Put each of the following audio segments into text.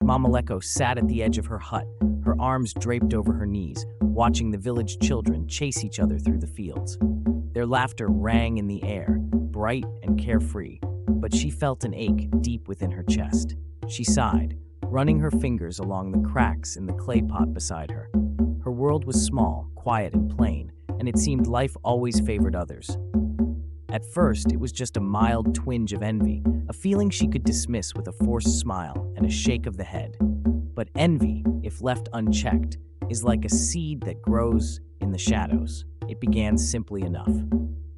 Mama Lecco sat at the edge of her hut, her arms draped over her knees, watching the village children chase each other through the fields. Their laughter rang in the air, bright and carefree, but she felt an ache deep within her chest. She sighed, running her fingers along the cracks in the clay pot beside her. Her world was small, quiet, and plain, and it seemed life always favored others. At first, it was just a mild twinge of envy, a feeling she could dismiss with a forced smile and a shake of the head. But envy, if left unchecked, is like a seed that grows in the shadows. It began simply enough.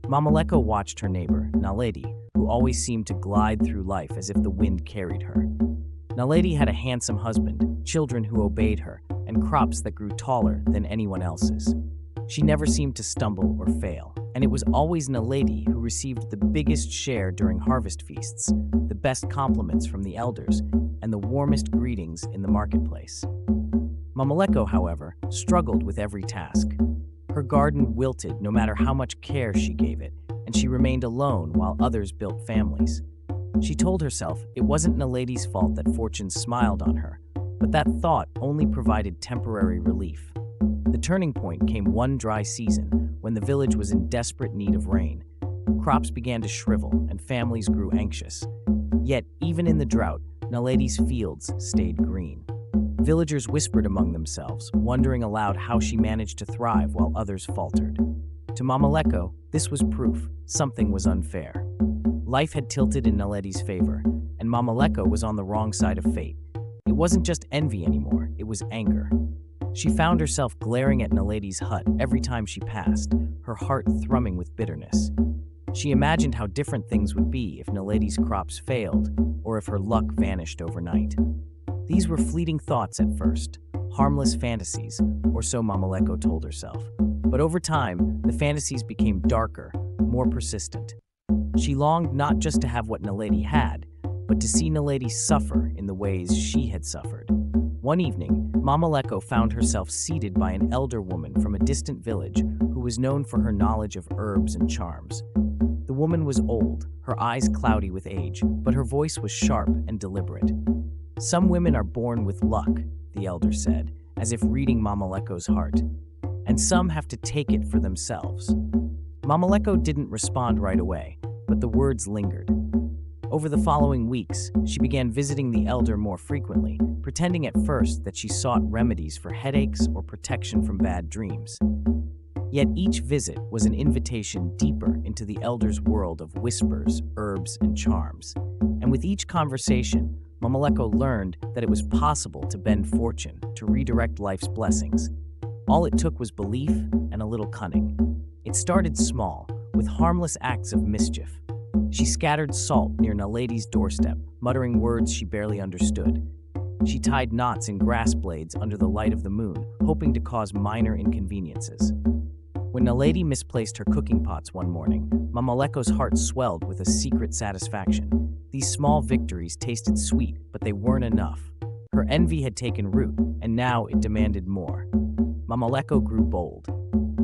Mama Lecco watched her neighbor, Naledi, who always seemed to glide through life as if the wind carried her. Naledi had a handsome husband, children who obeyed her, and crops that grew taller than anyone else's. She never seemed to stumble or fail, and it was always Naledi who received the biggest share during harvest feasts, the best compliments from the elders, and the warmest greetings in the marketplace. Mama Lecco, however, struggled with every task. Her garden wilted no matter how much care she gave it, and she remained alone while others built families. She told herself it wasn't Naledi's fault that fortune smiled on her, but that thought only provided temporary relief. The turning point came one dry season when the village was in desperate need of rain. Crops began to shrivel and families grew anxious. Yet, even in the drought, Naledi's fields stayed green. Villagers whispered among themselves, wondering aloud how she managed to thrive while others faltered. To Mama Lecco, this was proof something was unfair. Life had tilted in Naledi's favor, and Mama Lecco was on the wrong side of fate. It wasn't just envy anymore, it was anger. She found herself glaring at Naledi's hut every time she passed, her heart thrumming with bitterness. She imagined how different things would be if Naledi's crops failed, or if her luck vanished overnight. These were fleeting thoughts at first, harmless fantasies, or so Mama Lecco told herself. But over time, the fantasies became darker, more persistent. She longed not just to have what Naledi had, but to see Naledi suffer in the ways she had suffered. One evening, Mama Lecco found herself seated by an elder woman from a distant village who was known for her knowledge of herbs and charms. The woman was old, her eyes cloudy with age, but her voice was sharp and deliberate. "Some women are born with luck," the elder said, as if reading Mama Lecco's heart, "and some have to take it for themselves." Mama Lecco didn't respond right away, but the words lingered. Over the following weeks, she began visiting the elder more frequently, pretending at first that she sought remedies for headaches or protection from bad dreams. Yet each visit was an invitation deeper into the elder's world of whispers, herbs, and charms. And with each conversation, Mama Lecco learned that it was possible to bend fortune, to redirect life's blessings. All it took was belief and a little cunning. It started small, with harmless acts of mischief. She scattered salt near Naledi's doorstep, muttering words she barely understood. She tied knots in grass blades under the light of the moon, hoping to cause minor inconveniences. When Naledi misplaced her cooking pots one morning, Mama Lecco's heart swelled with a secret satisfaction. These small victories tasted sweet, but they weren't enough. Her envy had taken root, and now it demanded more. Mama Lecco grew bold.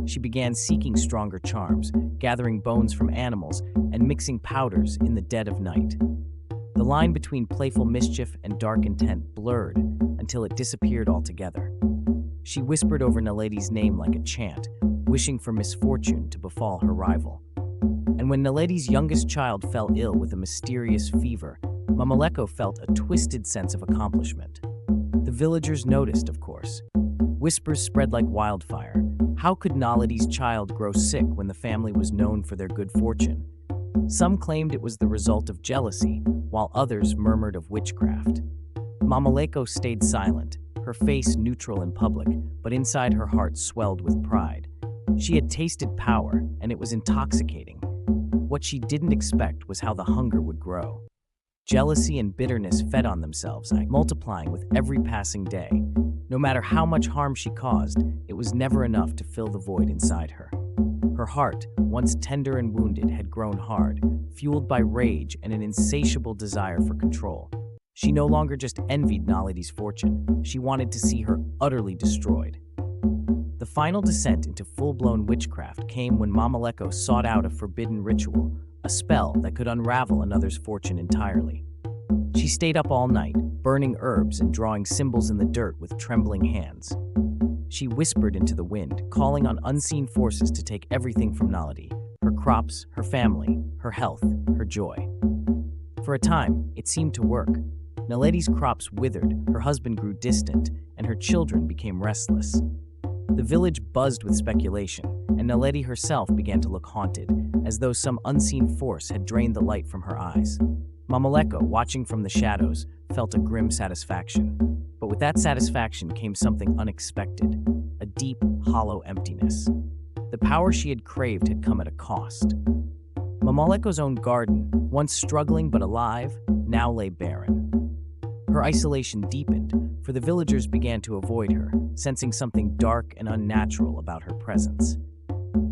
She began seeking stronger charms, gathering bones from animals, and mixing powders in the dead of night. The line between playful mischief and dark intent blurred until it disappeared altogether. She whispered over Naledi's name like a chant, wishing for misfortune to befall her rival. And when Naledi's youngest child fell ill with a mysterious fever, Mama Lecco felt a twisted sense of accomplishment. The villagers noticed, of course. Whispers spread like wildfire. How could Naledi's child grow sick when the family was known for their good fortune? Some claimed it was the result of jealousy, while others murmured of witchcraft. Mama Lecco stayed silent, her face neutral in public, but inside her heart swelled with pride. She had tasted power, and it was intoxicating. What she didn't expect was how the hunger would grow. Jealousy and bitterness fed on themselves, multiplying with every passing day. No matter how much harm she caused, it was never enough to fill the void inside her. Her heart, once tender and wounded, had grown hard, fueled by rage and an insatiable desire for control. She no longer just envied Naledi's fortune, she wanted to see her utterly destroyed. The final descent into full-blown witchcraft came when Mama Lecco sought out a forbidden ritual, a spell that could unravel another's fortune entirely. She stayed up all night, burning herbs and drawing symbols in the dirt with trembling hands. She whispered into the wind, calling on unseen forces to take everything from Naledi: her crops, her family, her health, her joy. For a time, it seemed to work. Naledi's crops withered, her husband grew distant, and her children became restless. The village buzzed with speculation, and Naledi herself began to look haunted, as though some unseen force had drained the light from her eyes. Mamaleko, watching from the shadows, felt a grim satisfaction. But with that satisfaction came something unexpected, a deep, hollow emptiness. The power she had craved had come at a cost. Mamaleko's own garden, once struggling but alive, now lay barren. Her isolation deepened, for the villagers began to avoid her, sensing something dark and unnatural about her presence.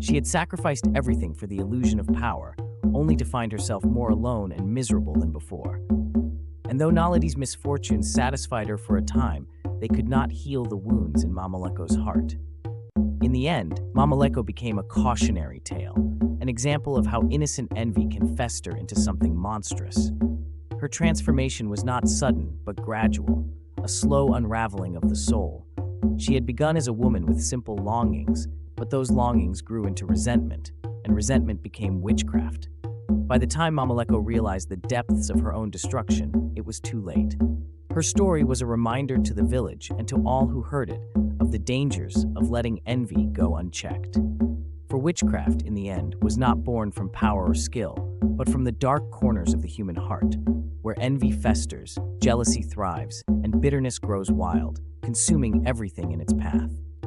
She had sacrificed everything for the illusion of power, only to find herself more alone and miserable than before. And though Naledi's misfortunes satisfied her for a time, they could not heal the wounds in Mamaleko's heart. In the end, Mamaleko became a cautionary tale, an example of how innocent envy can fester into something monstrous. Her transformation was not sudden, but gradual, a slow unraveling of the soul. She had begun as a woman with simple longings, but those longings grew into resentment, and resentment became witchcraft. By the time Mamaleko realized the depths of her own destruction, it was too late. Her story was a reminder to the village and to all who heard it of the dangers of letting envy go unchecked. For witchcraft, in the end, was not born from power or skill, but from the dark corners of the human heart, where envy festers, jealousy thrives, and bitterness grows wild, consuming everything in its path.